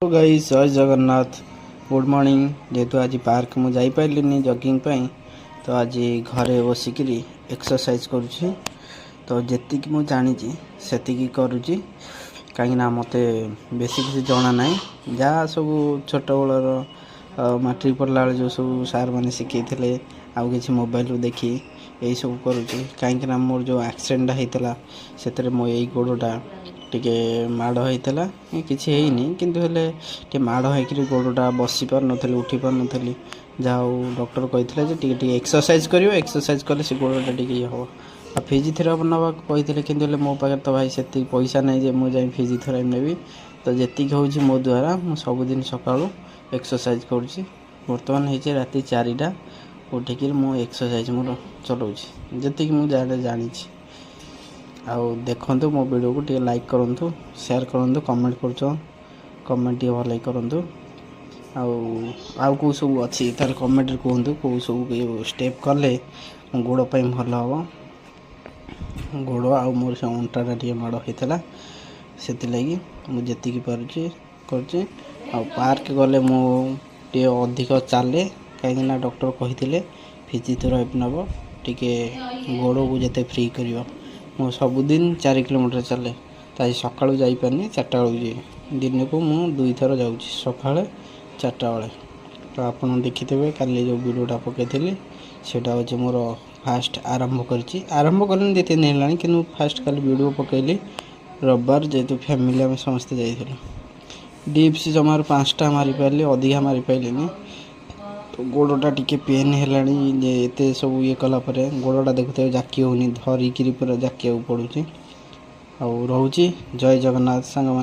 Hello guys, जय Jagannath. Good morning. जेहेतु आज पार्क मुझे जापारे जगिंग तो आज घरे बसिकी एक्सरसाइज करुँची। तो जी मुझे जानी से करुँची कहीं मत बेसी किसी जना ना जहाँ सब छोट बड़र मैट्रिक पढ़ला बेले जो सब सार मैंने शिखे आउ कि मोबाइल देखी यही सब करुँची कहीं मोर जो एक्सीडेंट होता से मो यही गोड़टा टिके माड़ होता किसी किंतु हेले माड़ होकर गोड़टा बसी पार नी उठी पार नी जहाँ डॉक्टर कहते टे एक्सरसाइज कर एक्सरसाइज कले से गोड़टा टे हम आ फिजियोथेरापी नवा कहते कि मो पाखे तो भाई से पैसा नहीं जे मुझे फिजियोथेरापी नेबी। तो जी हूँ मो द्वारा मुझे सबुदिन सका एक्सरसाइज करुँची। बर्तमान हो राति 4टा उठिक मुझे एक्सरसाइज मोर चलाऊँगी जी मुझे जानी। आउ देखो मो वीडियो को टे लाइक करूँ, शेयर करूँ, कमेंट कमेंट टे भल करूँ। आउ कौ सब अच्छी तार कमेंट कहतु कौ सब स्टेप कले गोड़ भल हम गोड़ आउ मोर से अंटाटा टे माड़ होता से मुझे पार्टी कर पार्क गले मुझे अधिक चले कहीं डॉक्टर कहते फिजियोथेरापी नब टे गोड़ को जिते फ्री कर मो सबुदिन 4 किलोमीटर चले तो आज सका जापारे 4टा बेलू दिन को मुझे 2 थर जाऊँ सका 4टा बेले। तो आप देखिथे काली जो वीडियोटा पकई सेटा हूँ मोर फास्ट आरंभ आरंभ कल 2-3 दिन है कि फास्ट काली वीडियो पकईली रविवार जेहेतु फैमिली आम समस्ते जाइलु डिप्स जमार 5टा मारी पारे अधिका मारी पारे। तो गोड़टा टी पेन है सब ये कलापर गोड़टा देखते जाकी होनी धरिकी पूरा जाकिया पड़ूँ। आ रोचे जय जगन्नाथ सांग।